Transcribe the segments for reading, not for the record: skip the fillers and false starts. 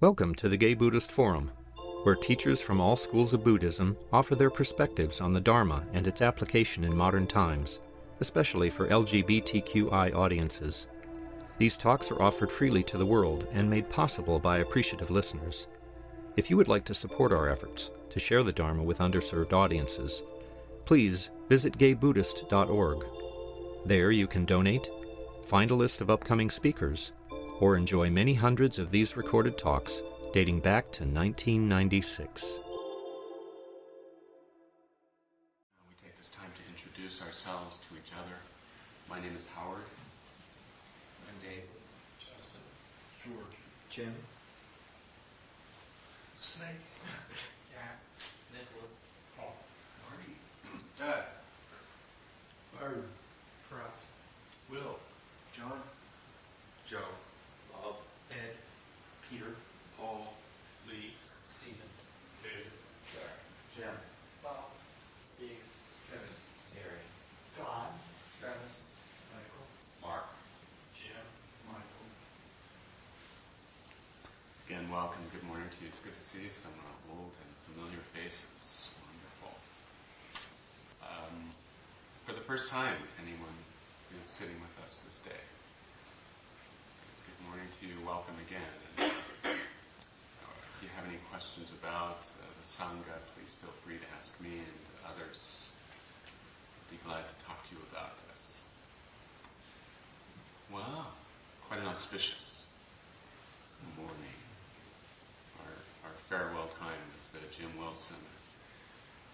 Welcome to the Gay Buddhist Forum, where teachers from all schools of Buddhism offer their perspectives on the Dharma and its application in modern times, especially for LGBTQI audiences. These talks are offered freely to the world and made possible by appreciative listeners. If you would like to support our efforts to share the Dharma with underserved audiences, please visit gaybuddhist.org. There you can donate, find a list of upcoming speakers, or enjoy many hundreds of these recorded talks dating back to 1996. We take this time to introduce ourselves to each other. My name is Howard. I'm David. Justin. George. Jim. Snake. Jack. Nicholas. Paul. Marty. Doug. Byron. Pratt. Will. John. Joe. Bob. Ed. Peter. Paul. Lee. Stephen. David. Jack. Jim. Bob. Steve. Kevin. Terry. Don. Travis. Michael. Mark. Jim. Michael. Again, welcome. Good morning to you. It's good to see some old and familiar faces. Wonderful. For the first time, anyone is sitting with us this day. Good morning to you. Welcome again. And, if you have any questions about the Sangha, please feel free to ask me and others. I'd be glad to talk to you about this. Well, quite an auspicious morning. Our farewell time with Jim Wilson,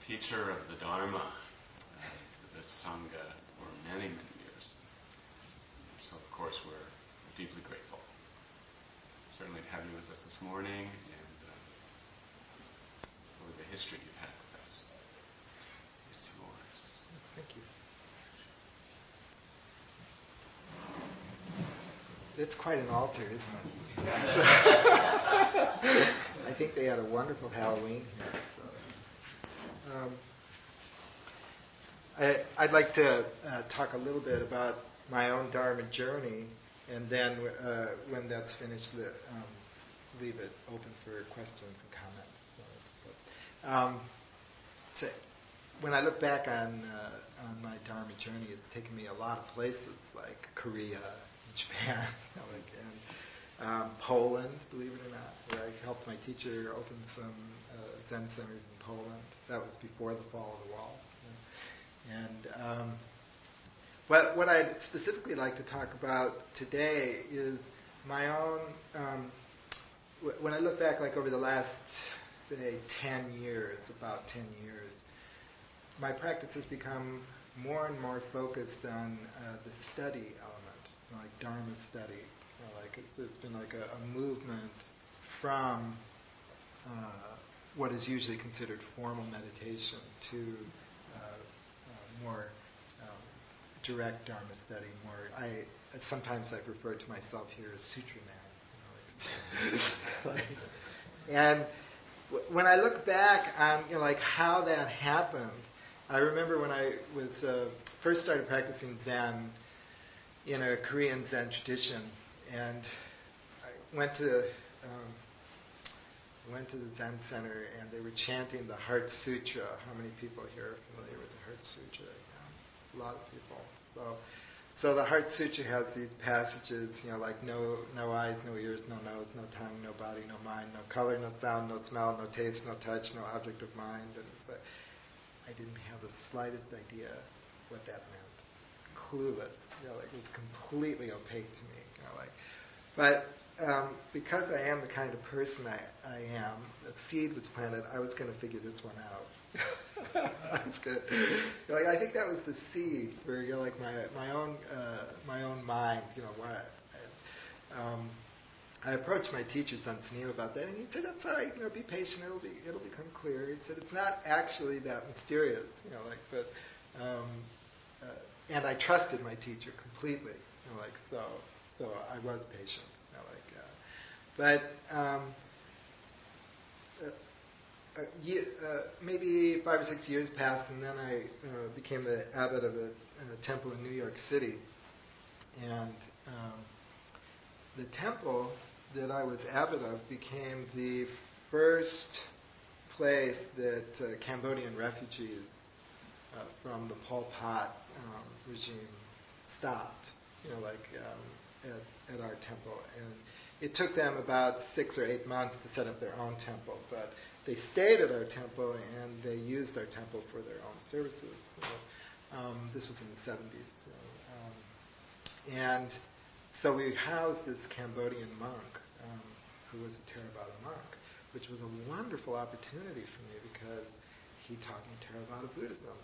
teacher of the Dharma to the Sangha for many, many years. So, of course, we're deeply grateful. Certainly to have you with us this morning and for the history you've had with us. It's yours. Thank you. It's quite an altar, isn't it? I think they had a wonderful Halloween here. So. I'd like to talk a little bit about my own Dharma journey, and then when that's finished, leave it open for questions and comments. So when I look back on my Dharma journey, it's taken me a lot of places, like Korea, Japan, and Poland, believe it or not, where I helped my teacher open some Zen centers in Poland. That was before the fall of the wall. And what I'd specifically like to talk about today is my own, when I look back like over the last, say, 10 years, about 10 years, my practice has become more and more focused on the study element, like Dharma study. There's been like a movement from what is usually considered formal meditation to more direct Dharma study. Sometimes I've referred to myself here as Sutra Man. And when I look back on how that happened, I remember when I was first started practicing Zen in a Korean Zen tradition, and I went to the Zen center, and they were chanting the Heart Sutra. How many people here are familiar with the Heart Sutra? Yeah, a lot of people. So the Heart Sutra has these passages, like no eyes, no ears, no nose, no tongue, no body, no mind, no color, no sound, no smell, no taste, no touch, no object of mind. And it's like, I didn't have the slightest idea what that meant. Clueless. It was completely opaque to me. But because I am the kind of person I am, a seed was planted. I was going to figure this one out. That's good. I think that was the seed for my own mind. I approached my teacher, Sunsneo, about that, and he said, "That's all right. Be patient. It'll become clear." He said, "It's not actually that mysterious. And I trusted my teacher completely. So I was patient. Maybe 5 or 6 years passed, and then I became the abbot of a temple in New York City. And the temple that I was abbot of became the first place that Cambodian refugees from the Pol Pot regime stopped, at our temple. And it took them about 6 or 8 months to set up their own temple, but they stayed at our temple and they used our temple for their own services. This was in the 70s. And so we housed this Cambodian monk who was a Theravada monk, which was a wonderful opportunity for me because he taught me Theravada Buddhism.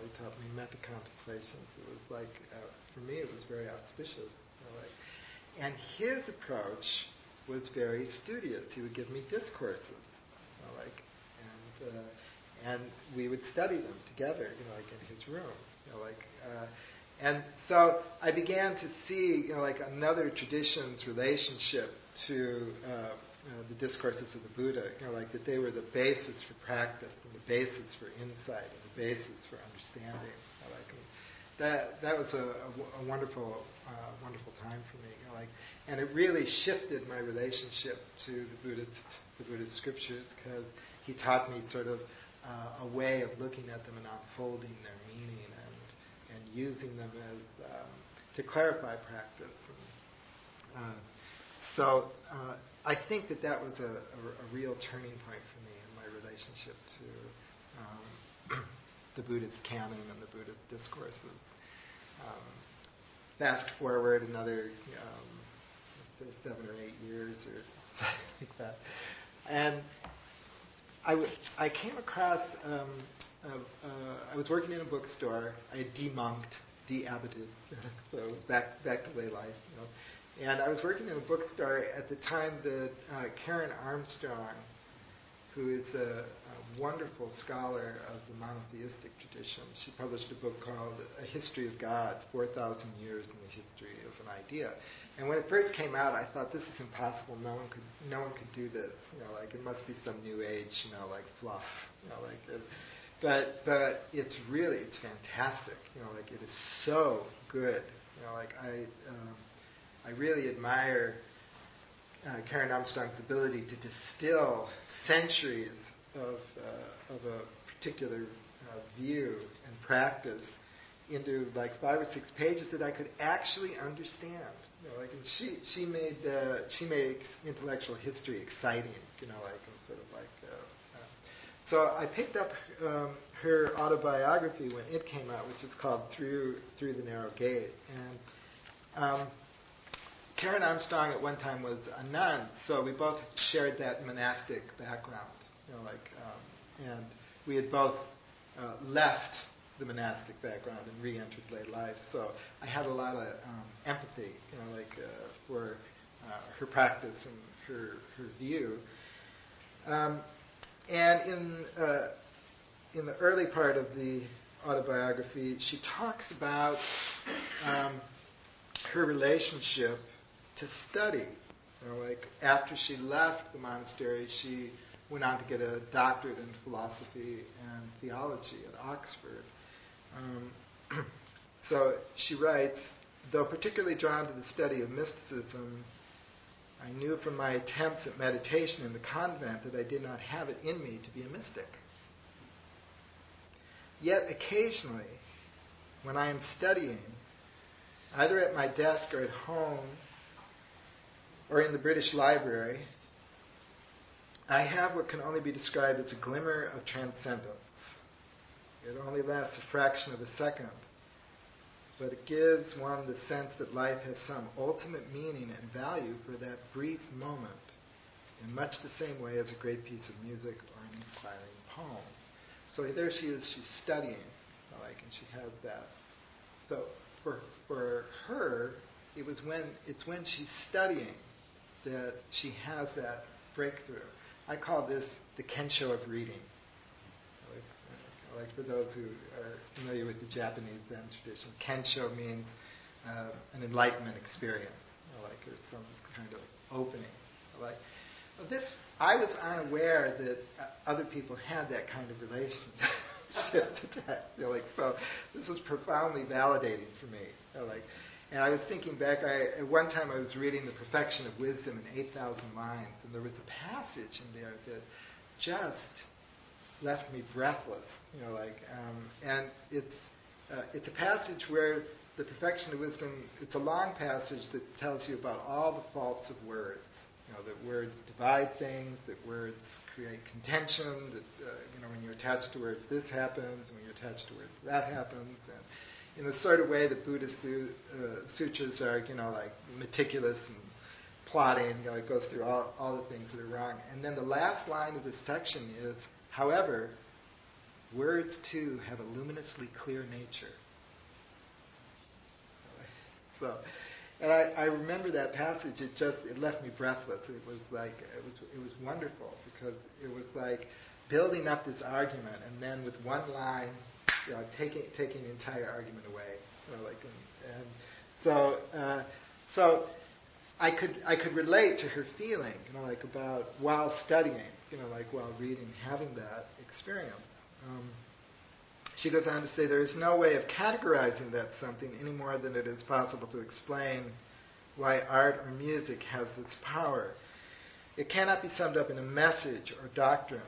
He taught me metta contemplations. It was like, for me, it was very auspicious. And his approach was very studious. He would give me discourses, and we would study them together, in his room, and so I began to see, another tradition's relationship to the discourses of the Buddha, that they were the basis for practice and the basis for insight and the basis for understanding. That was a wonderful time for me. And it really shifted my relationship to the Buddhist scriptures, because he taught me sort of a way of looking at them and unfolding their meaning and using them as to clarify practice. So I think that was a real turning point for me in my relationship to the Buddhist canon and the Buddhist discourses. Fast forward another, let's say 7 or 8 years or something like that, and I came across, I was working in a bookstore. I had de-abboted, so it was back to lay life, And I was working in a bookstore at the time that Karen Armstrong, who is a wonderful scholar of the monotheistic tradition, she published a book called A History of God, 4,000 Years in the History of an Idea. And when it first came out, I thought, this is impossible. No one could do this. It must be some new age, fluff. But it's fantastic. It is so good. I really admire Karen Armstrong's ability to distill centuries of a particular view and practice into 5 or 6 pages that I could actually understand. And she makes intellectual history exciting. So I picked up her autobiography when it came out, which is called Through the Narrow Gate. And Karen Armstrong at one time was a nun, so we both shared that monastic background. And we had both left the monastic background and re-entered lay life. So I had a lot of empathy, for her practice and her view. And in the early part of the autobiography, she talks about her relationship to study. After she left the monastery, she went on to get a doctorate in philosophy and theology at Oxford. So she writes, though particularly drawn to the study of mysticism, I knew from my attempts at meditation in the convent that I did not have it in me to be a mystic. Yet occasionally, when I am studying, either at my desk or at home or in the British Library, I have what can only be described as a glimmer of transcendence. It only lasts a fraction of a second, but it gives one the sense that life has some ultimate meaning and value for that brief moment, in much the same way as a great piece of music or an inspiring poem. So there she is, she's studying, and she has that. So for her, it's when she's studying that she has that breakthrough. I call this the Kensho of reading. For those who are familiar with the Japanese Zen tradition, Kensho means an enlightenment experience, there's some kind of opening. I was unaware that other people had that kind of relationship to text. So this was profoundly validating for me. And I was thinking back, at one time I was reading The Perfection of Wisdom in 8,000 lines, and there was a passage in there that just left me breathless, and it's a passage where the Perfection of Wisdom, it's a long passage that tells you about all the faults of words. That words divide things, that words create contention, that, when you're attached to words, this happens, and when you're attached to words, that happens. And in the sort of way that Buddhist sutras are, meticulous and plotting, it goes through all the things that are wrong. And then the last line of this section is, however, words too have a luminously clear nature. So, and I remember that passage. It left me breathless. It was wonderful, because it was like building up this argument, and then with one line, taking the entire argument away. So I could relate to her feeling, about while studying, while reading, having that experience. She goes on to say, there is no way of categorizing that something any more than it is possible to explain why art or music has this power. It cannot be summed up in a message or doctrine,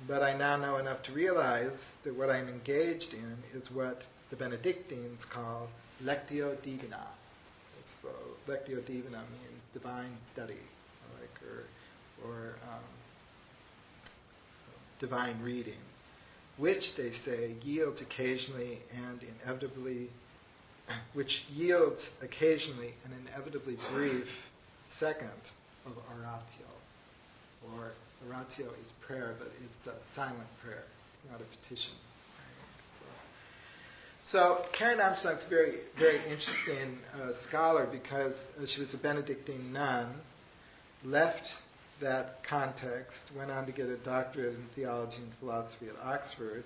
but I now know enough to realize that what I am engaged in is what the Benedictines call lectio divina. So lectio divina means divine study, or divine reading, which they say yields occasionally and inevitably, an inevitably brief second of oratio. Or oratio is prayer, but it's a silent prayer. It's not a petition. So Karen Armstrong's a very, very interesting scholar, because she was a Benedictine nun, left that context, went on to get a doctorate in theology and philosophy at Oxford,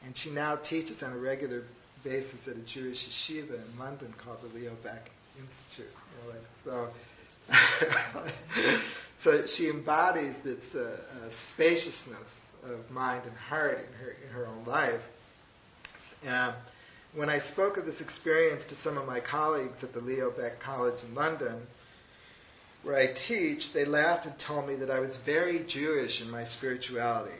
and she now teaches on a regular basis at a Jewish yeshiva in London called the Leo Baeck Institute. So she embodies this spaciousness of mind and heart in her own life. When I spoke of this experience to some of my colleagues at the Leo Baeck College in London, where I teach, they laughed and told me that I was very Jewish in my spirituality.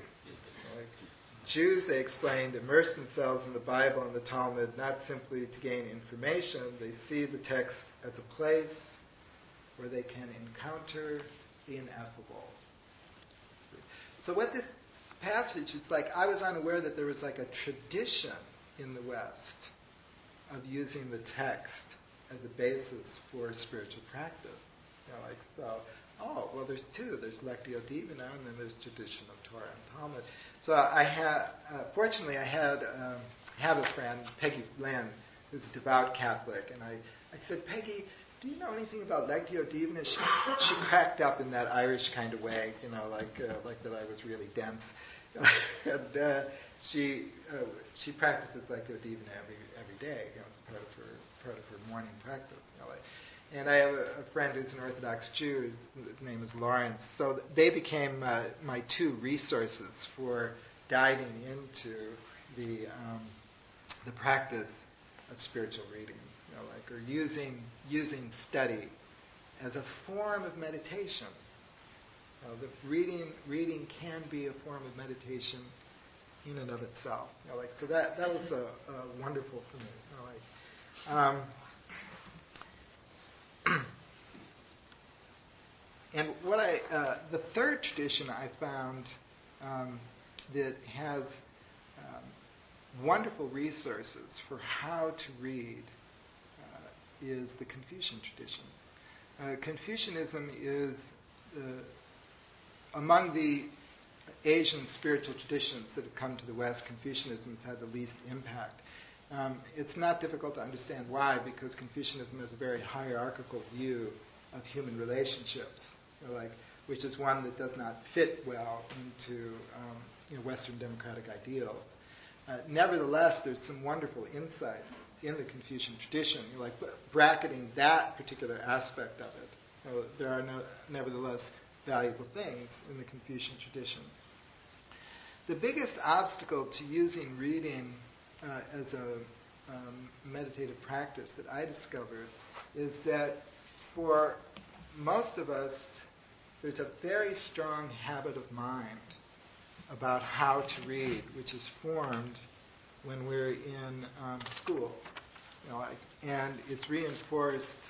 Jews, they explained, immerse themselves in the Bible and the Talmud not simply to gain information. They see the text as a place where they can encounter the ineffable. So what this passage, it's like I was unaware that there was like a tradition in the West of using the text as a basis for spiritual practice. There's two. There's Lectio Divina, and then there's tradition of Torah and Talmud. So fortunately, I have a friend, Peggy Flynn, who's a devout Catholic, and I said, Peggy, do you know anything about Lectio Divina? She cracked up in that Irish kind of way, like that I was really dense. And she practices Lectio Divina every day. It's part of her morning practice. And I have a friend who's an Orthodox Jew. His name is Lawrence. So they became my two resources for diving into the practice of spiritual reading, or using study as a form of meditation. The reading can be a form of meditation in and of itself. So that was wonderful for me. And the third tradition I found that has wonderful resources for how to read is the Confucian tradition. Confucianism is among the Asian spiritual traditions that have come to the West. Confucianism has had the least impact. It's not difficult to understand why, because Confucianism has a very hierarchical view of human relationships, which is one that does not fit well into Western democratic ideals. Nevertheless, there's some wonderful insights in the Confucian tradition, bracketing that particular aspect of it. There are nevertheless valuable things in the Confucian tradition. The biggest obstacle to using reading as meditative practice that I discovered is that for most of us, there's a very strong habit of mind about how to read, which is formed when we're in school, and it's reinforced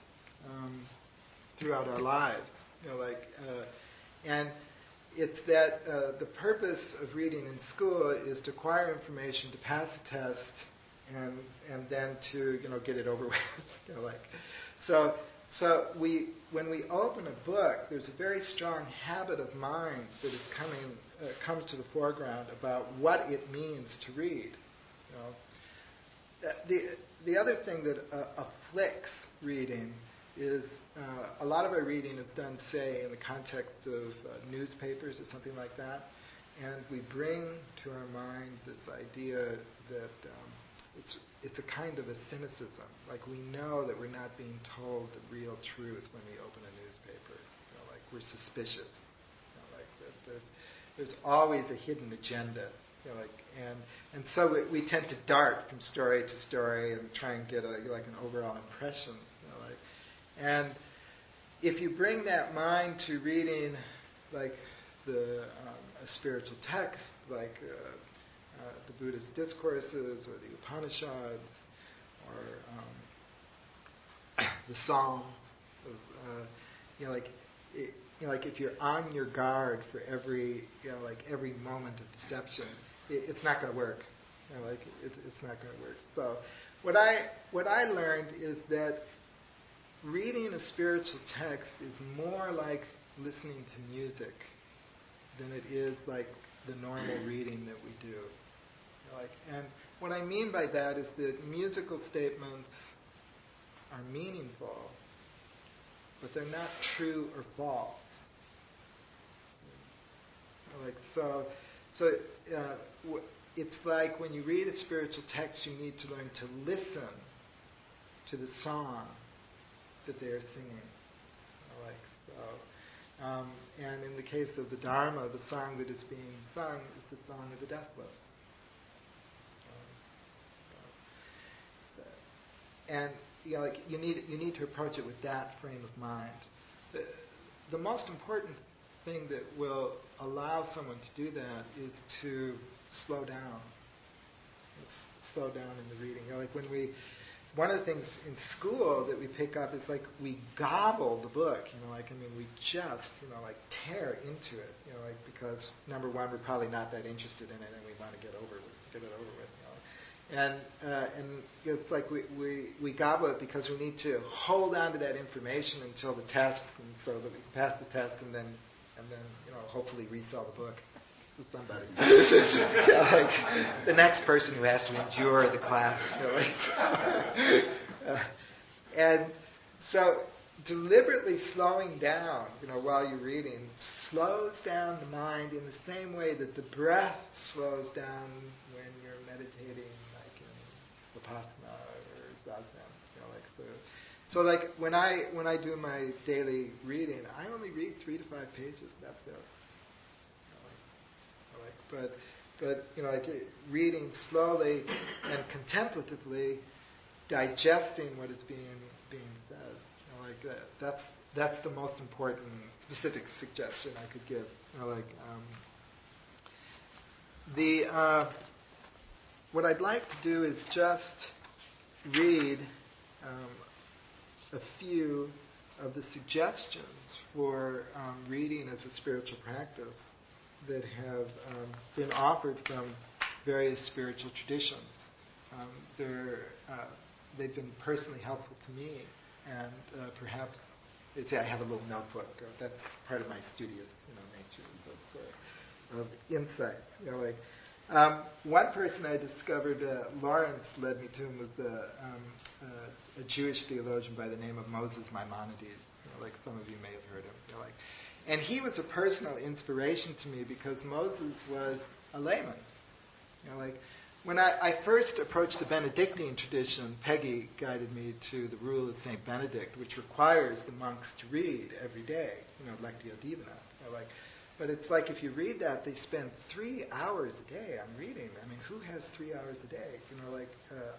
throughout our lives, and it's that the purpose of reading in school is to acquire information, to pass a test, and then to get it over with. So when we open a book, there's a very strong habit of mind that is comes to the foreground about what it means to read. The other thing that afflicts reading is a lot of our reading is done, say, in the context of newspapers or something like that, and we bring to our mind this idea that it's a kind of a cynicism. Like we know that we're not being told the real truth when we open a newspaper. Like we're suspicious. That there's always a hidden agenda. And so we tend to dart from story to story and try and get an overall impression. And if you bring that mind to reading, like a spiritual text, like the Buddhist discourses or the Upanishads or the Psalms, if you're on your guard for every moment of deception, it's not going to work. It's not going to work. So what I learned is that reading a spiritual text is more like listening to music than it is like the normal reading that we do. And what I mean by that is that musical statements are meaningful, but they're not true or false. It's like when you read a spiritual text, you need to learn to listen to the song that they are singing. And in the case of the Dharma, the song that is being sung is the song of the deathless. And you need to approach it with that frame of mind. The most important thing that will allow someone to do that is to slow down. Slow down in the reading. One of the things in school that we pick up is we gobble the book. We just tear into it. Because number one, we're probably not that interested in it, and we want to get it over with. And it's like we gobble it because we need to hold on to that information until the test, and so that we can pass the test, and then hopefully resell the book to somebody. The next person who has to endure the class. And so deliberately slowing down, while you're reading, slows down the mind in the same way that the breath slows down when you're meditating, like in Vipassana or Zazen. So when I do my daily reading, I only read 3 to 5 pages. That's it. But reading slowly and contemplatively, digesting what is being said. That's the most important specific suggestion I could give. What I'd like to do is just read a few of the suggestions for reading as a spiritual practice that have been offered from various spiritual traditions. They've been personally helpful to me, and perhaps I have a little notebook. That's part of my studious nature of insights. One person I discovered, Lawrence led me to him, was a Jewish theologian by the name of Moses Maimonides. Some of you may have heard him. And he was a personal inspiration to me because Moses was a layman. When I first approached the Benedictine tradition, Peggy guided me to the rule of St. Benedict, which requires the monks to read every day, Lectio Divina. But it's like if you read that, they spend 3 hours a day on reading. I mean, who has 3 hours a day?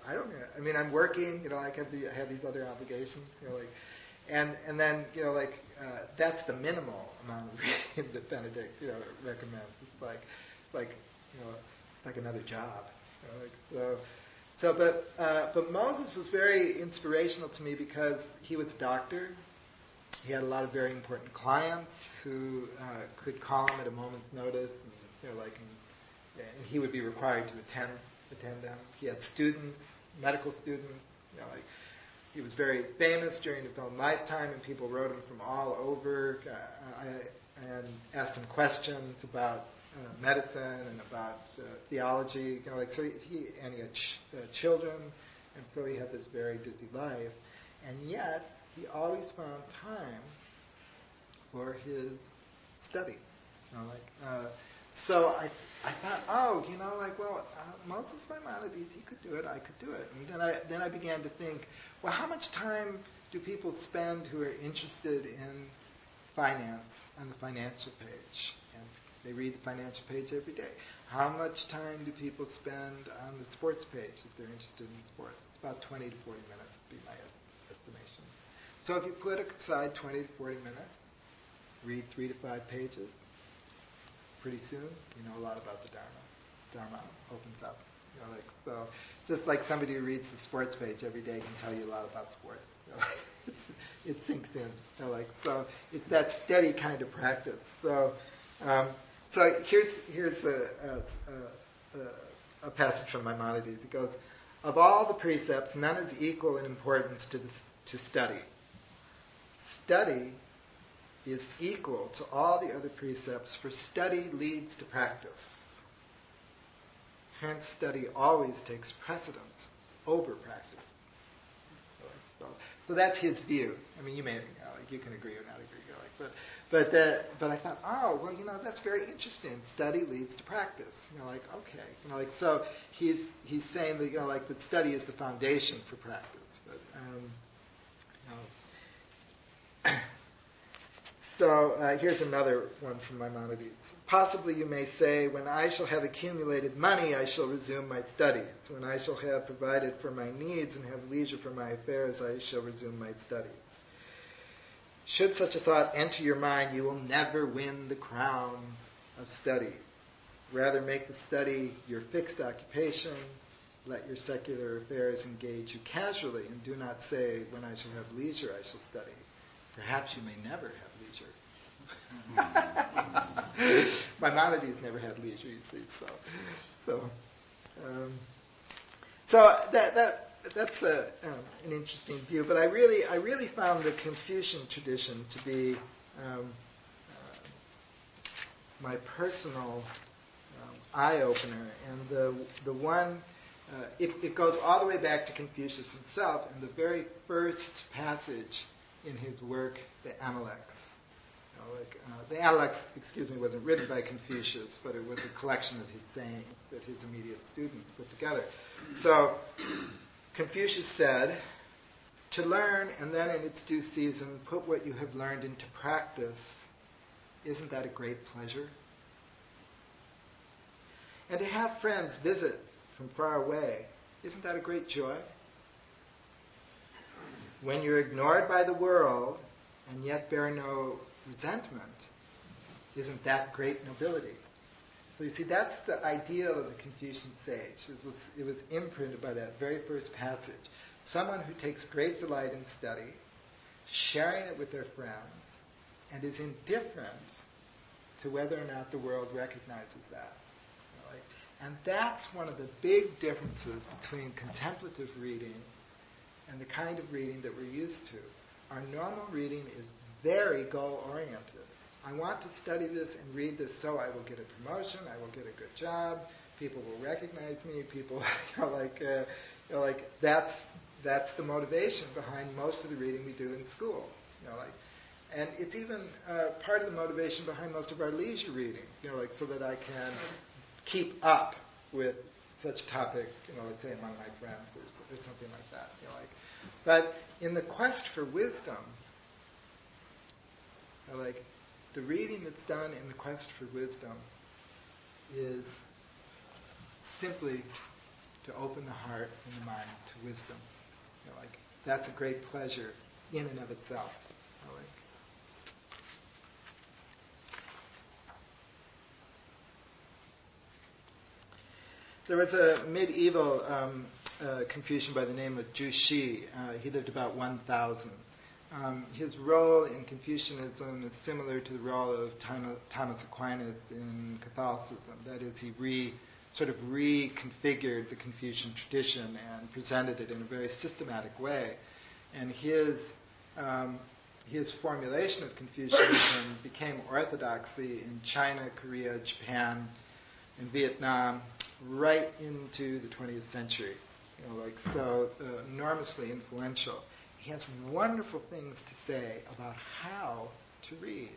I don't know. I mean, I'm working. I have these other obligations. And then that's the minimal amount of reading that Benedict recommends. It's like another job. But Moses was very inspirational to me because he was a doctor. He had a lot of very important clients who could call him at a moment's notice, and he would be required to attend them. He had students, medical students. He was very famous during his own lifetime, and people wrote him from all over and asked him questions about medicine and about theology. He had children, and so he had this very busy life, and yet he always found time for his study. So I thought, Moses Maimonides, he could do it, I could do it. And then I began to think, well, how much time do people spend who are interested in finance on the financial page? And they read the financial page every day. How much time do people spend on the sports page if they're interested in sports? It's about 20 to 40 minutes, would be my estimation. So if you put aside 20 to 40 minutes, read 3 to 5 pages, pretty soon you know a lot about the Dharma. Dharma opens up. So just like somebody who reads the sports page every day can tell you a lot about sports. It sinks in. So it's that steady kind of practice. So here's a passage from Maimonides. It goes, "Of all the precepts, none is equal in importance to study. Study is equal to all the other precepts, for study leads to practice. Hence, study always takes precedence over practice." So that's his view. I mean, you may you can agree or not agree. But I thought, that's very interesting. Study leads to practice. Okay. So he's saying that that study is the foundation for practice. So here's another one from Maimonides. "Possibly you may say, when I shall have accumulated money, I shall resume my studies. When I shall have provided for my needs and have leisure for my affairs, I shall resume my studies. Should such a thought enter your mind, you will never win the crown of study. Rather make the study your fixed occupation. Let your secular affairs engage you casually, and do not say, when I shall have leisure, I shall study. Perhaps you may never have leisure." Maimonides never had leisure, you see. So that's an interesting view. But I really found the Confucian tradition to be my personal eye opener, and the one. It goes all the way back to Confucius himself, and the very first passage in his work, the Analects. The Analects, wasn't written by Confucius, but it was a collection of his sayings that his immediate students put together. So Confucius said, "To learn and then in its due season put what you have learned into practice, isn't that a great pleasure? And to have friends visit from far away, isn't that a great joy? When you're ignored by the world and yet bear no resentment, isn't that great nobility?" So you see, that's the ideal of the Confucian sage. It was imprinted by that very first passage. Someone who takes great delight in study, sharing it with their friends, and is indifferent to whether or not the world recognizes that. And that's one of the big differences between contemplative reading and the kind of reading that we're used to. Our normal reading is very goal-oriented. I want to study this and read this so I will get a promotion, I will get a good job, people will recognize me, people, that's the motivation behind most of the reading we do in school. And it's even part of the motivation behind most of our leisure reading, so that I can keep up with such topic, let's say among my friends or something like that. But in the quest for wisdom, the reading that's done in the quest for wisdom is simply to open the heart and the mind to wisdom. That's a great pleasure in and of itself. There was a medieval Confucian by the name of Zhu Xi. He lived about 1000. His role in Confucianism is similar to the role of Thomas Aquinas in Catholicism. That is, he sort of reconfigured the Confucian tradition and presented it in a very systematic way. And his formulation of Confucianism became orthodoxy in China, Korea, Japan, and Vietnam, right into the 20th century. Enormously influential. He has wonderful things to say about how to read.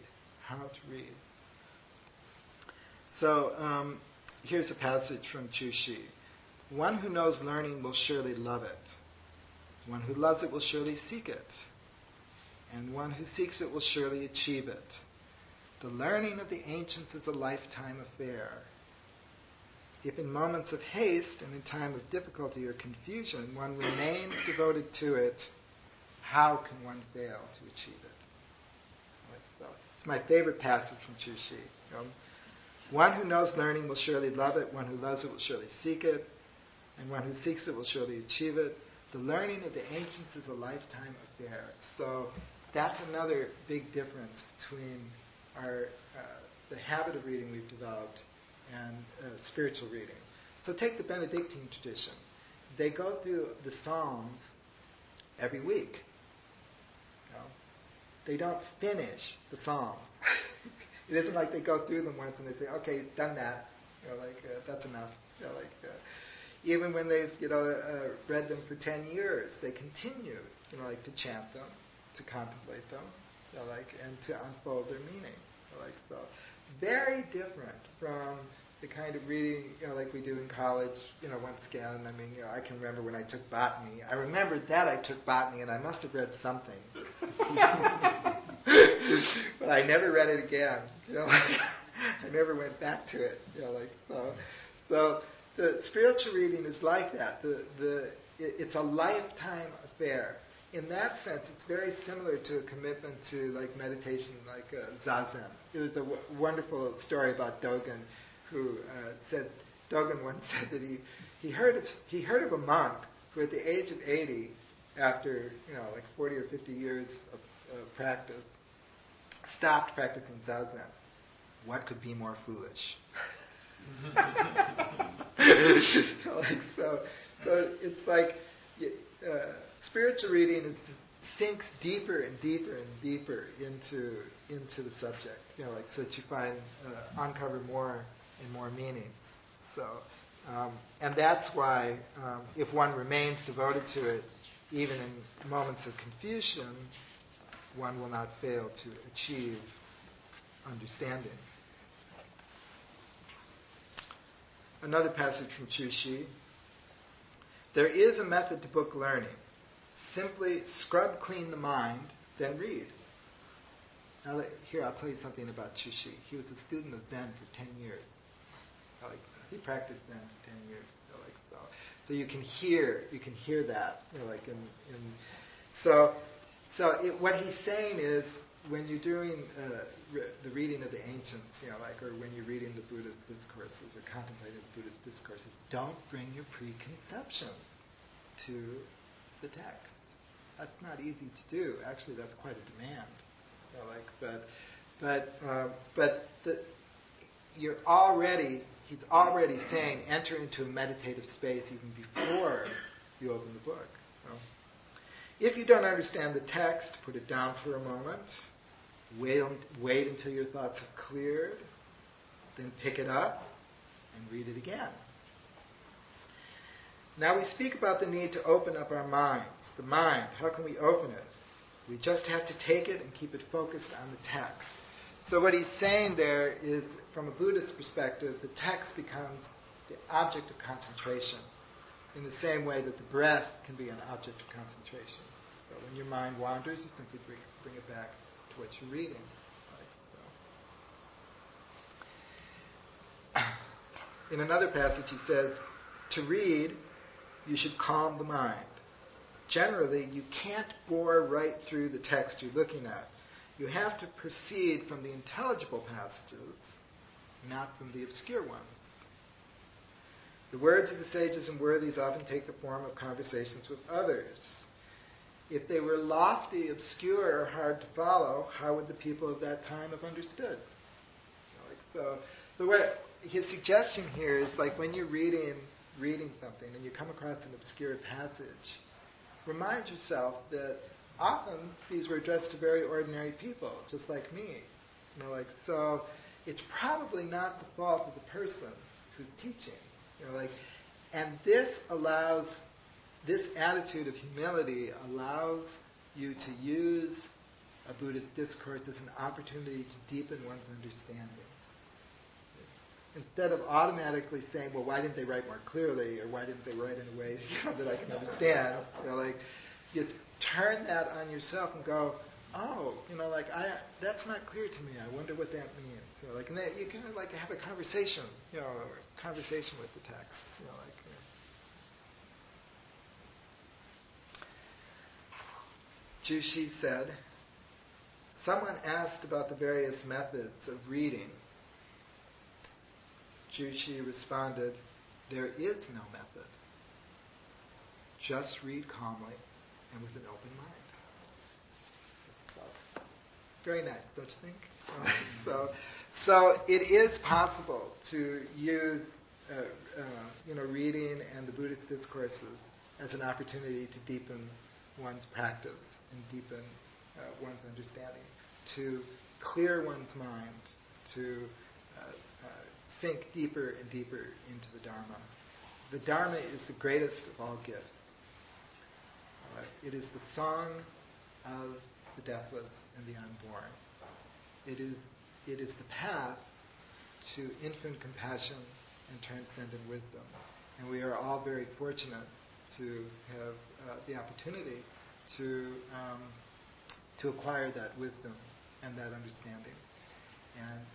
So here's a passage from Zhu Xi. One who knows learning will surely love it. One who loves it will surely seek it. And one who seeks it will surely achieve it. The learning of the ancients is a lifetime affair. If in moments of haste and in time of difficulty or confusion one remains devoted to it, how can one fail to achieve it? So it's my favorite passage from Zhu Xi. One who knows learning will surely love it. One who loves it will surely seek it. And one who seeks it will surely achieve it. The learning of the ancients is a lifetime affair. So that's another big difference between the habit of reading we've developed and spiritual reading. So take the Benedictine tradition. They go through the Psalms every week. They don't finish the Psalms. It isn't like they go through them once and they say, okay, you've done that. That's enough. Even when they've read them for 10 years, they continue to chant them, to contemplate them, and to unfold their meaning. So very different from the kind of reading like we do in college. Once again, I can remember when I took botany. I remembered that I took botany, and I must have read something. But I never read it again. I never went back to it. So the spiritual reading is like that. It's a lifetime affair. In that sense, it's very similar to a commitment to meditation, zazen. It was a wonderful story about Dogen, who Dogen once said that he heard of a monk who, at the age of 80, after 40 or 50 years of practice, stopped practicing zazen. What could be more foolish? So it's like spiritual reading sinks deeper and deeper and deeper into the subject. So that you uncover more and more meanings. So, and that's why if one remains devoted to it, even in moments of confusion, one will not fail to achieve understanding. Another passage from Zhu Xi. There is a method to book learning. Simply scrub clean the mind, then read. Now, here, I'll tell you something about Zhu Xi. He was a student of Zen for 10 years. He practiced Zen for 10 years. So you can hear that. What he's saying is, when you're doing the reading of the ancients, or when you're reading the Buddhist discourses or contemplating the Buddhist discourses, don't bring your preconceptions to the text. That's not easy to do. Actually, that's quite a demand. He's already saying enter into a meditative space even before you open the book. If you don't understand the text, put it down for a moment. Wait until your thoughts have cleared. Then pick it up and read it again. Now we speak about the need to open up our minds. The mind, how can we open it? We just have to take it and keep it focused on the text. So what he's saying there is, from a Buddhist perspective, the text becomes the object of concentration, in the same way that the breath can be an object of concentration. So when your mind wanders, you simply bring it back to what you're reading. In another passage he says, to read, you should calm the mind. Generally, you can't bore right through the text you're looking at. You have to proceed from the intelligible passages, not from the obscure ones. The words of the sages and worthies often take the form of conversations with others. If they were lofty, obscure, or hard to follow, how would the people of that time have understood? So what his suggestion here is, like, when you're reading something and you come across an obscure passage, remind yourself that often these were addressed to very ordinary people, just like me. So it's probably not the fault of the person who's teaching. And this attitude of humility allows you to use a Buddhist discourse as an opportunity to deepen one's understanding. Instead of automatically saying, well, why didn't they write more clearly, or why didn't they write in a way that I can understand? You turn that on yourself and go, oh, that's not clear to me. I wonder what that means. And then you can have a conversation, conversation with the text. Jushi said, someone asked about the various methods of reading. Jushi responded, there is no method. Just read calmly and with an open mind. Very nice, don't you think? So it is possible to use reading and the Buddhist discourses as an opportunity to deepen one's practice and deepen one's understanding, to clear one's mind, to sink deeper and deeper into the Dharma. The Dharma is the greatest of all gifts. It is the song of the deathless and the unborn. It is the path to infinite compassion and transcendent wisdom. And we are all very fortunate to have the opportunity to acquire that wisdom and that understanding. And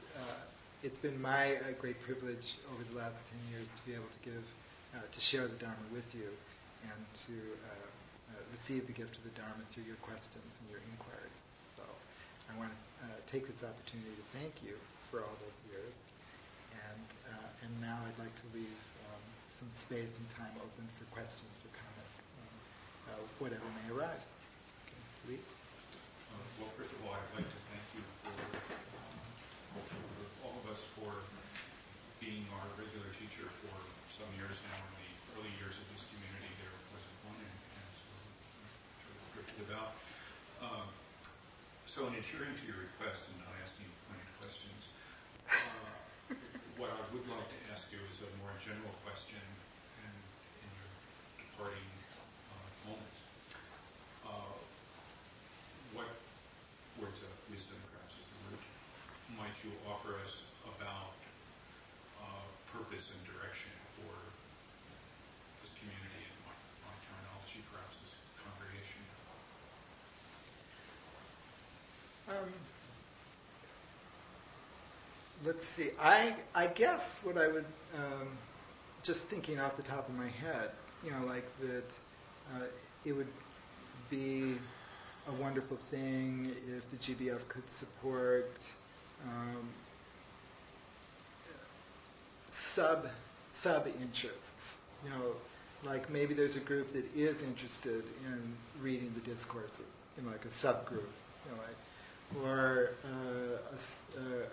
it's been my great privilege over the last 10 years to be able to share the Dharma with you and to receive the gift of the Dharma through your questions and your inquiries. So I want to take this opportunity to thank you for all those years. And now I'd like to leave some space and time open for questions or comments, whatever may arise. Okay, Lee? Well, first of all, I'd like to thank you for all of us for being our regular teacher for some years now. In the early years of this community, there wasn't one, and so we drifted about. So in adhering to your request and not asking you pointed questions, what I would like to ask you is a more general question in your departing moments. What words of wisdom, perhaps is the word, might you offer us about purpose and direction for this community and my terminology, perhaps this congregation? Let's see. I guess what I would, just thinking off the top of my head, that it would be a wonderful thing if the GBF could support sub-interests. Like maybe there's a group that is interested in reading the discourses, like a subgroup, or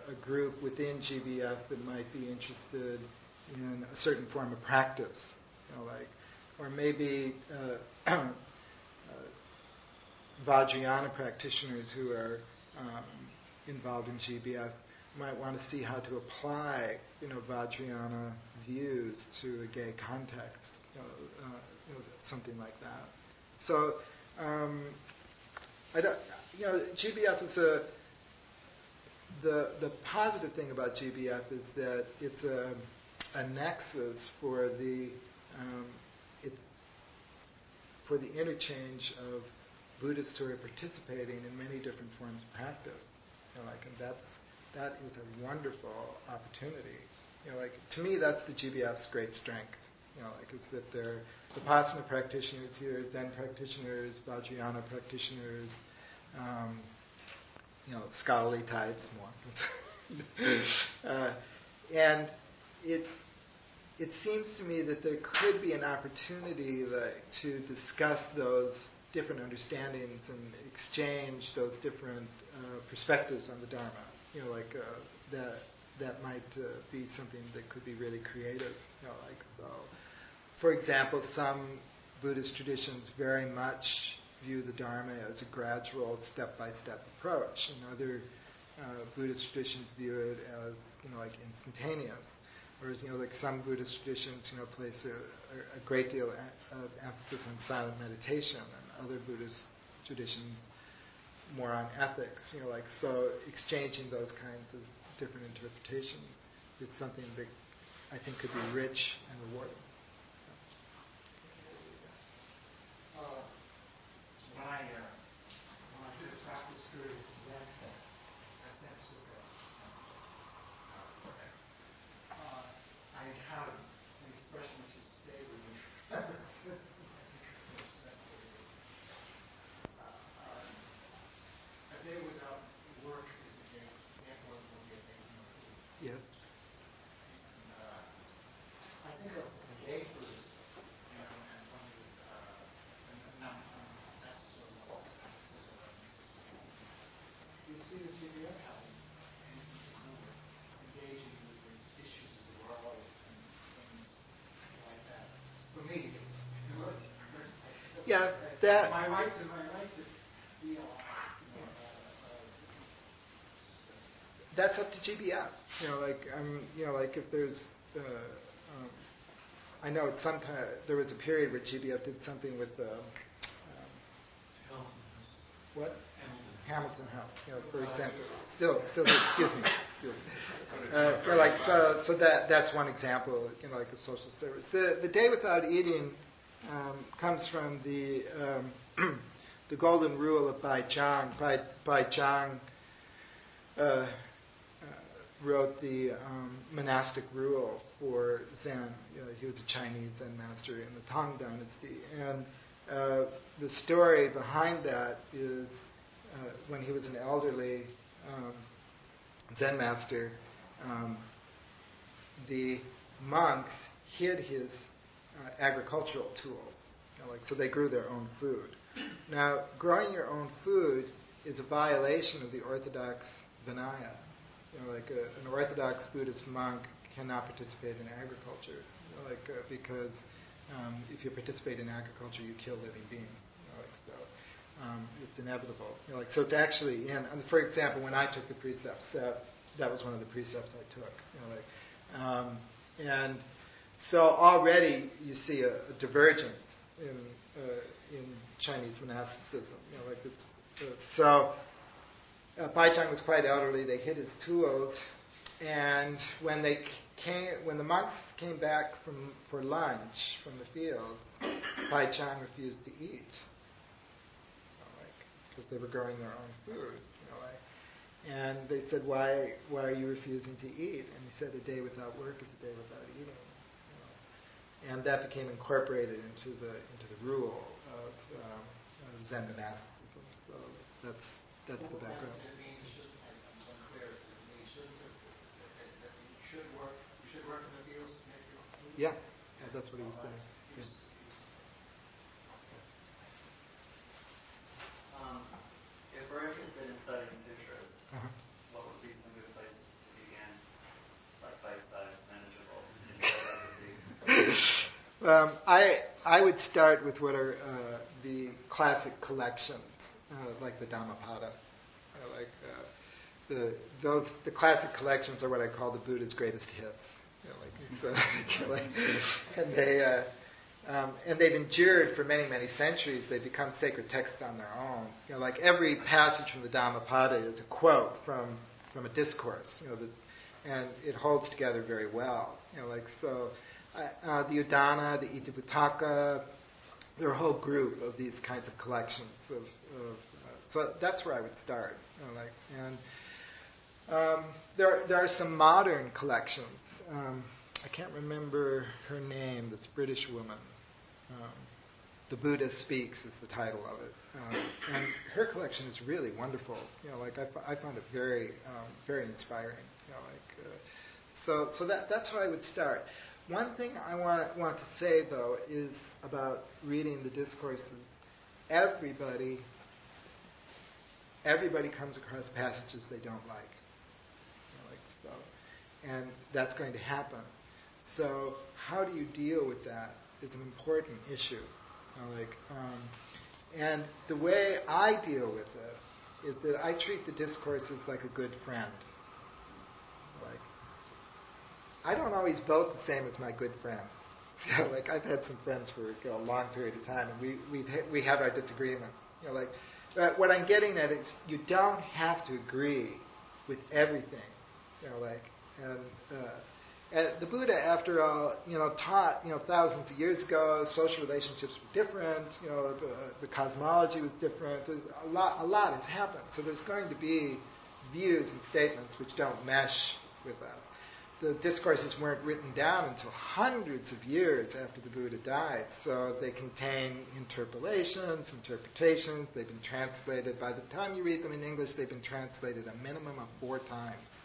a group within GBF that might be interested in a certain form of practice, or maybe Vajrayana practitioners who are involved in GBF might want to see how to apply, Vajrayana views to a gay context, something like that. So, GBF is the positive thing about GBF is that it's a nexus for the interchange of Buddhists who are participating in many different forms of practice, and that is a wonderful opportunity, to me, that's the GBF's great strength. Is that they're Vipassana practitioners here, Zen practitioners, Vajrayana practitioners, scholarly types more. And it seems to me that there could be an opportunity to discuss those different understandings and exchange those different perspectives on the Dharma. That might be something that could be really creative. So. For example, some Buddhist traditions very much view the Dharma as a gradual, step-by-step approach, and other Buddhist traditions view it as instantaneous. Whereas some Buddhist traditions place a great deal of emphasis on silent meditation, and other Buddhist traditions more on ethics. So exchanging those kinds of different interpretations is something that I think could be rich and rewarding. When I did a practice period at Zen Temple at San Francisco, I encountered an expression which has stayed with me ever since. A day without work is a day, therefore it will be a day with no food. Yes. And I think of the day Buddhist, and one with, that's sort of emphasis or you see the GBF having anything to do with engaging with the issues of the world and things like that. For me, it's Yeah, that. my right to be alive. That's up to GBF. If there's, I know it's sometime there was a period where GBF did something with the what? Hamilton House. For example, still, excuse me. So that's one example, of social service. The day without eating comes from the the golden rule of Bai Zhang. Bai Zhang wrote the monastic rule for Zen. He was a Chinese Zen master in the Tang Dynasty, and the story behind that is when he was an elderly Zen master, the monks hid his agricultural tools, so they grew their own food. Now, growing your own food is a violation of the orthodox Vinaya. An Orthodox Buddhist monk cannot participate in agriculture, because if you participate in agriculture, you kill living beings. It's inevitable. So it's actually for example, when I took the precepts, that was one of the precepts I took. And so already you see a divergence in Chinese monasticism. Bai Zhang was quite elderly. They hid his tools, and when the monks came back for lunch from the fields, Bai Zhang refused to eat, because they were growing their own food. And they said, "Why are you refusing to eat?" And he said, "A day without work is a day without eating." And that became incorporated into the rule of Zen monasticism. So that's the background. You should work in the fields to make your own food? Yeah, that's what he was saying. Yeah. If we're interested in studying sutras, what would be some good places to begin? Like bite-sized, manageable, I would start with what are the classic collections, like the Dhammapada. The classic collections are what I call the Buddha's greatest hits. And they've endured for many, many centuries. They've become sacred texts on their own. Every passage from the Dhammapada is a quote from a discourse. And it holds together very well. The Udana, the Itivuttaka, there are a whole group of these kinds of collections so that's where I would start. There are some modern collections. I can't remember her name, this British woman. The Buddha Speaks is the title of it. And her collection is really wonderful. I found it very, very inspiring. So that's how I would start. One thing I want to say, though, is about reading the discourses. Everybody comes across passages they don't like. And that's going to happen. So how do you deal with that is an important issue. And the way I deal with it is that I treat the discourses like a good friend. I don't always vote the same as my good friend. So, I've had some friends for a long period of time, and we have our disagreements. But what I'm getting at is you don't have to agree with everything. And the Buddha, after all, taught, thousands of years ago, social relationships were different. The cosmology was different. There's a lot has happened. So there's going to be views and statements which don't mesh with us. The discourses weren't written down until hundreds of years after the Buddha died. So they contain interpolations, interpretations. They've been translated. By the time you read them in English, they've been translated a minimum of 4 times.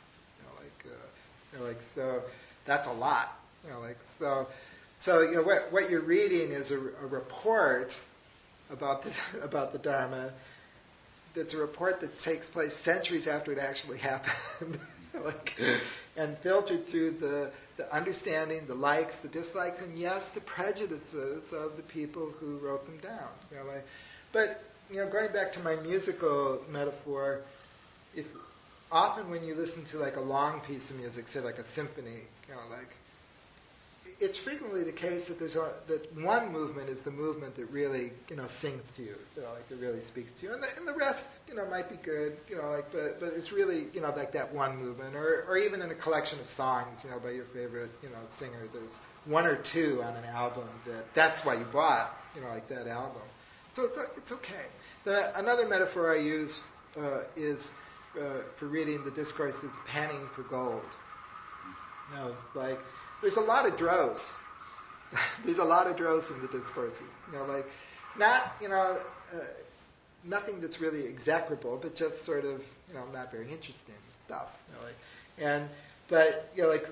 So that's a lot. So what you're reading is a report about the Dharma. That's a report that takes place centuries after it actually happened, and filtered through the understanding, the likes, the dislikes, and yes, the prejudices of the people who wrote them down. But going back to my musical metaphor, often when you listen to a long piece of music, say a symphony, it's frequently the case that that one movement is the movement that really sings to you, that really speaks to you, and the rest might be good, but it's really that one movement, or even in a collection of songs by your favorite singer, there's 1 or 2 on an album that's why you bought that album. So it's okay. Another metaphor I use is for reading the discourse is panning for gold. It's there's a lot of dross. There's a lot of dross in the discourses. Nothing that's really execrable, but just sort of not very interesting stuff.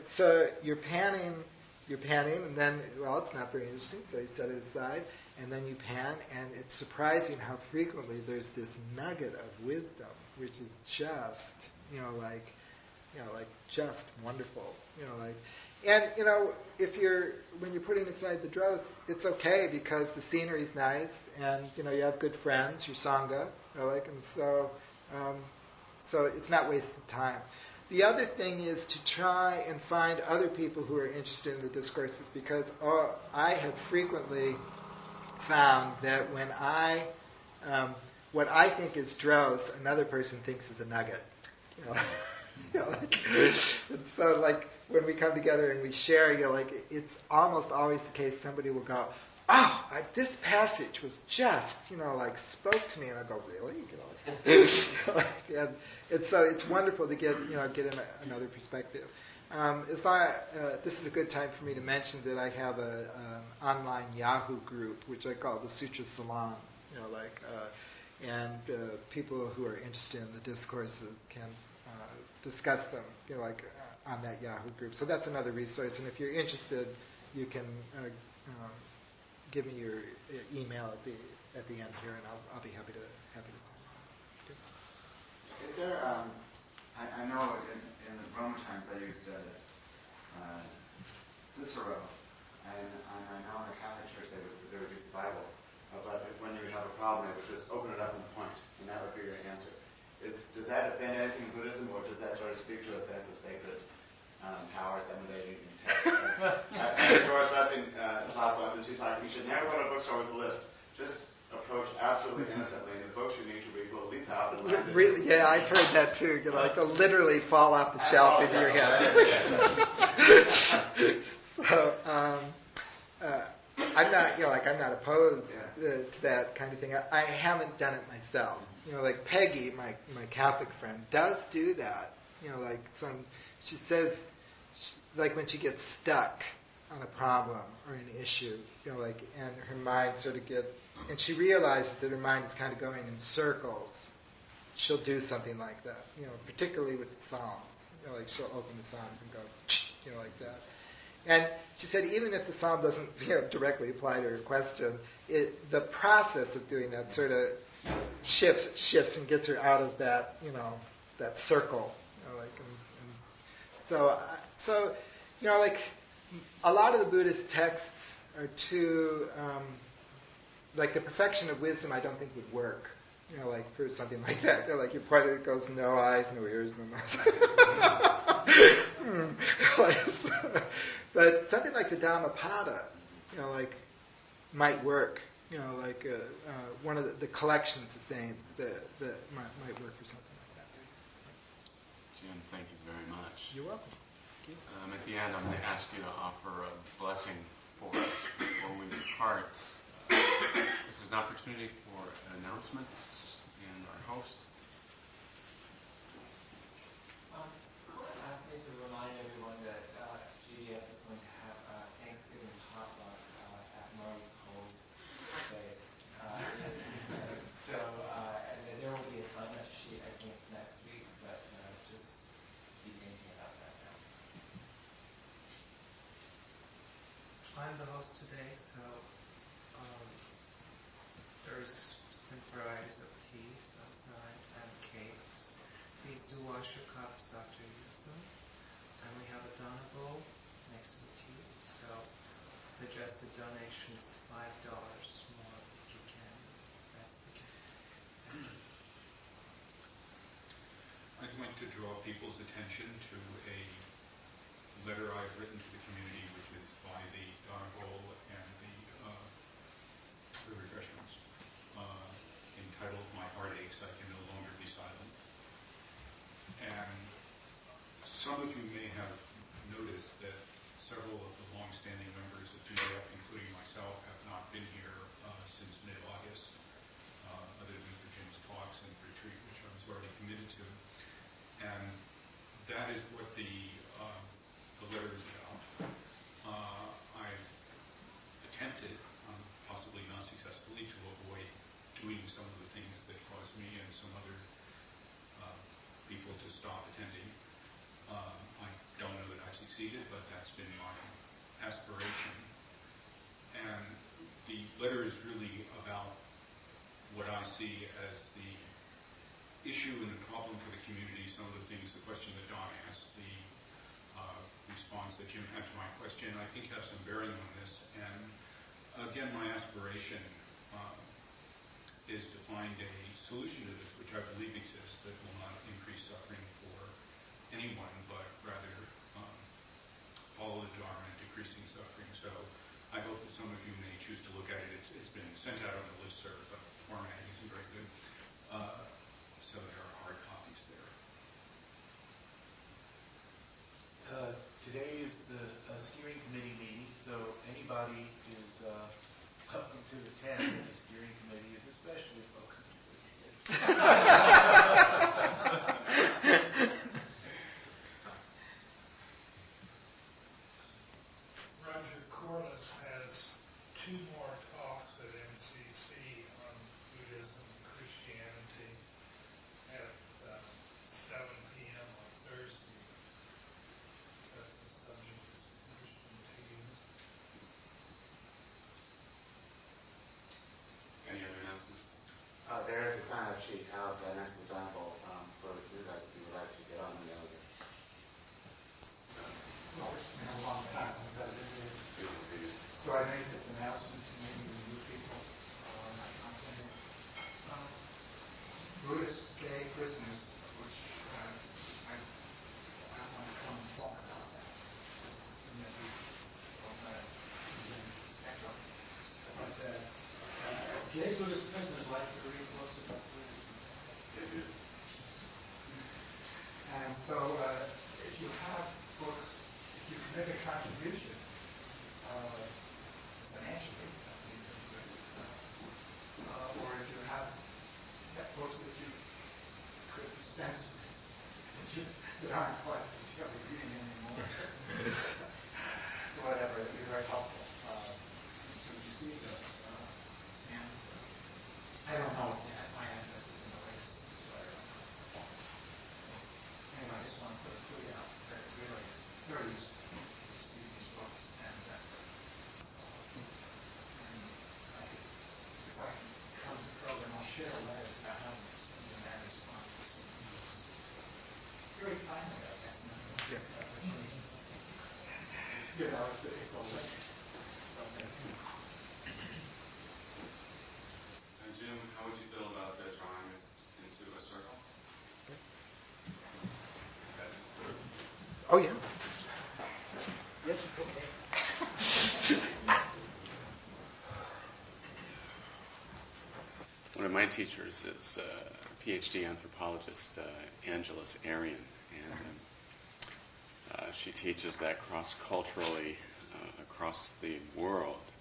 So you're panning, and then it's not very interesting, so you set it aside, and then you pan, and it's surprising how frequently there's this nugget of wisdom, which is just just wonderful. And when you're putting aside the dross, it's okay because the scenery's nice, and you have good friends, your sangha, and so it's not wasted time. The other thing is to try and find other people who are interested in the discourses, because I have frequently found that when what I think is dross, another person thinks is a nugget. And so when we come together and we share, it's almost always the case somebody will go, this passage was just, spoke to me, and I go, really? And so it's wonderful to get another perspective. This is a good time for me to mention that I have an online Yahoo group, which I call the Sutra Salon. And people who are interested in the discourses can discuss them, on that Yahoo group. So that's another resource. And if you're interested, you can give me your email at the end here, and I'll be happy to send it. Is there? I know in the Roman times I used Cicero, and I know in the Catholic Church they would use the Bible. But when you would have a problem, they would just open it up and point, and that would be your answer. Does that offend anything in Buddhism, or does that sort of speak to a sense of sacred powers emanating in text? Doris Lessing taught us, and she taught you should never go to a bookstore with a list. Just approach absolutely innocently, and the books you need to read will leap out and land. Really, yeah, I've heard that too. They'll literally fall off the shelf into your head. So I'm not opposed to that kind of thing. I haven't done it myself. Peggy, my Catholic friend, does do that. She says, like when she gets stuck on a problem or an issue, like, and her mind sort of and she realizes that her mind is kind of going in circles, she'll do something like that, particularly with the Psalms. Like she'll open the Psalms and go, like that. And she said even if the Psalm doesn't directly apply to her question, the process of doing that sort of shifts and gets her out of that, that circle. So, like a lot of the Buddhist texts are too, like the perfection of wisdom I don't think would work, like for something like that. Like your point, it goes no eyes, no ears, no nose. But something like the Dhammapada, like might work. Like one of the collections of saints that might work for something like that. Jim, thank you very much. You're welcome. At the end, I'm going to ask you to offer a blessing for us before we depart. This is an opportunity for announcements and our host. Could ask me to remind everyone that GDF is going to have a Thanksgiving potluck at Murray Cole's place. And then there will be a sign-up sheet, I think, next week, but just be thinking about that now. I'm the host today, so there's different varieties of teas outside and cakes. Please do wash your cups after you use them. And we have a dana bowl next to the tea, so suggested donation is $5 more if you can. Best we can. I'd like to draw people's attention to a letter I've written to the community, which is by the dana bowl and the refreshments, entitled "My Heart Aches, I Can No Longer Be Silent." And some of you may have noticed that several of the long-standing members of GDF, including myself, have not been here since mid-August, other than for Jim's talks and retreat, which I was already committed to. And that is what the letter is about. I've attempted, possibly not successfully, to avoid doing some of the things that caused me and some other people to stop attending. I don't know that I've succeeded, but that's been my aspiration. And the letter is really about what I see as the issue and the problem for the community, some of the things, the question that Don asked, the response that Jim had to my question, I think has some bearing on this. And again, my aspiration is to find a solution to this, which I believe exists, that will not increase suffering for anyone, but rather follow the Dharma in decreasing suffering. So I hope that some of you may choose to look at it. It's been sent out on the listserv, but the formatting isn't very good. So there are hard copies there. Today is the steering committee meeting, so anybody is welcome to attend. The steering committee is especially welcome to attend. Roger Corliss has 2 more talks at MCC on Buddhism and Christianity at 7 p.m. on Thursday. If the subject is interesting to you. Any other announcements? There is a sign-up sheet out next to the dana bowl for you guys if you would like to get on the mailing list. Well, it's been a long time since I've been here. Good to see you. So I made this announcement to maybe the new people not complaining. Buddhist gay prisoners, which I want to come and talk about that. And that we but gay Buddhist prisoners like to read books about Buddhism. They do. And so if you have books, if you can make a contribution financially, that would be very good. Or if you have books that you could dispense with, that aren't quite daily reading anymore. very helpful to receive those. And I don't know if my address is in the latest letter or not. Anyway, I just want to put a plea out that it really is very useful to receive these books. And if I can come to the program, I'll share a letter that I have received a manuscript of some books. Very timely, I guess. Yeah. You know, it's a link. And Jim, how would you feel about drawing us into a circle? Oh, yeah. Yes, it's okay. One of my teachers is a PhD anthropologist, Angeles Arian, and she teaches that cross-culturally across the world,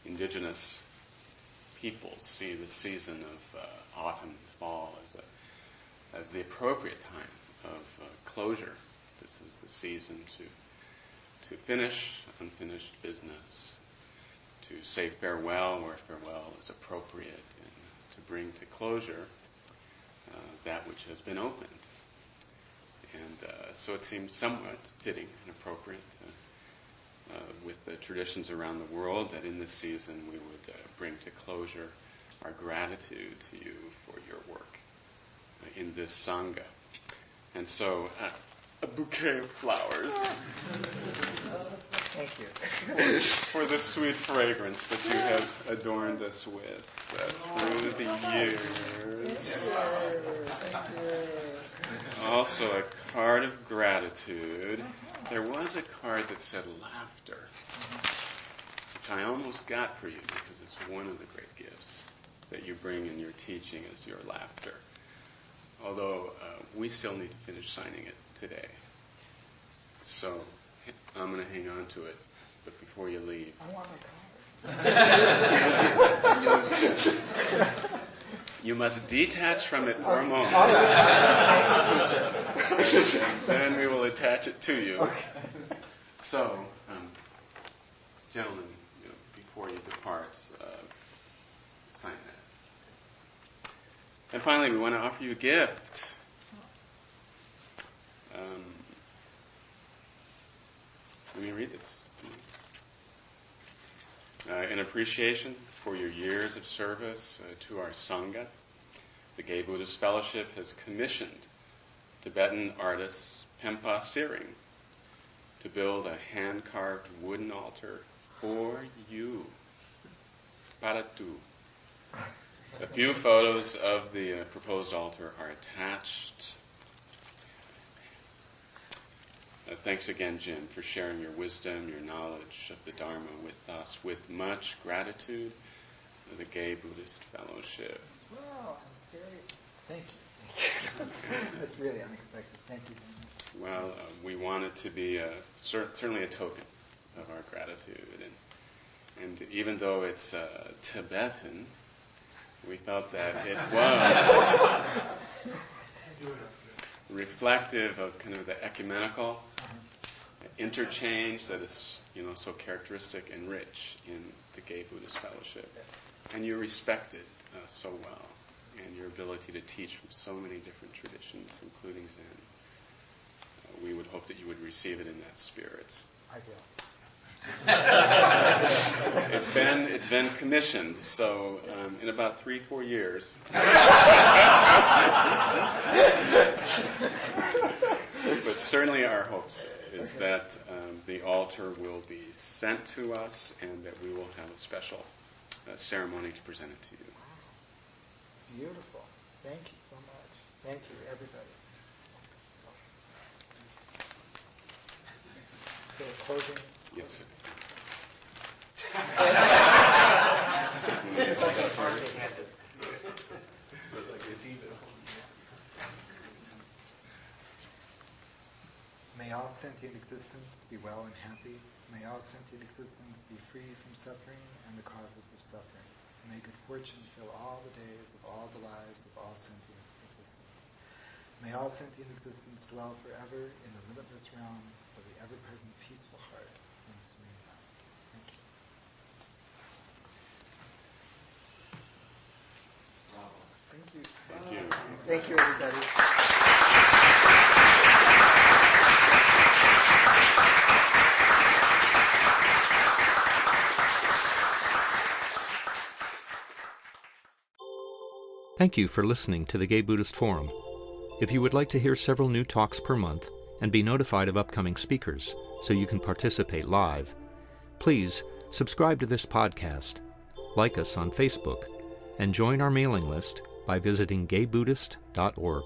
indigenous peoples see the season of autumn and fall as the appropriate time of closure. This is the season to finish unfinished business, to say farewell where farewell is appropriate, and to bring to closure that which has been opened. And so it seems somewhat fitting and appropriate with the traditions around the world that in this season we would bring to closure our gratitude to you for your work in this Sangha. And so a bouquet of flowers. Thank you. For the sweet fragrance that you have adorned us with through the years. Thank you. Also a card of gratitude. There was a card that said laughter, which I almost got for you because it's one of the great gifts that you bring in your teaching is your laughter. Although we still need to finish signing it today. So I'm going to hang on to it, but before you leave... I want my card. You must detach from it for a moment. Then we will attach it to you. Okay. So, gentlemen, before you depart, sign that. And finally, we want to offer you a gift. Let me read this. In appreciation for your years of service to our Sangha, the Gay Buddhist Fellowship has commissioned Tibetan artist Pempa Siring to build a hand-carved wooden altar for you. Paratu. A few photos of the proposed altar are attached. Thanks again, Jim, for sharing your wisdom, your knowledge of the Dharma with us. With much gratitude, the Gay Buddhist Fellowship. Wow, thank you. That's really unexpected. Thank you very much. Well, we want it to be certainly a token of our gratitude. And even though it's Tibetan, we felt that it was reflective of kind of the ecumenical interchange that is, so characteristic and rich in the Gay Buddhist Fellowship. And you respect it so well, and your ability to teach from so many different traditions, including Zen. We would hope that you would receive it in that spirit. I will. It's been commissioned, so in about 3-4 years. But certainly our hopes is that the altar will be sent to us and that we will have a special ceremony to present it to you. Beautiful. Thank you so much. Thank you, everybody. So closing. Yes, sir. May all sentient existence be well and happy. May all sentient existence be free from suffering and the causes of suffering. May good fortune fill all the days of all the lives of all sentient existence. May all sentient existence dwell forever in the limitless realm of the ever-present peaceful heart and serene light. Thank you, everybody. Thank you for listening to the Gay Buddhist Forum. If you would like to hear several new talks per month and be notified of upcoming speakers so you can participate live, please subscribe to this podcast, like us on Facebook, and join our mailing list by visiting gaybuddhist.org.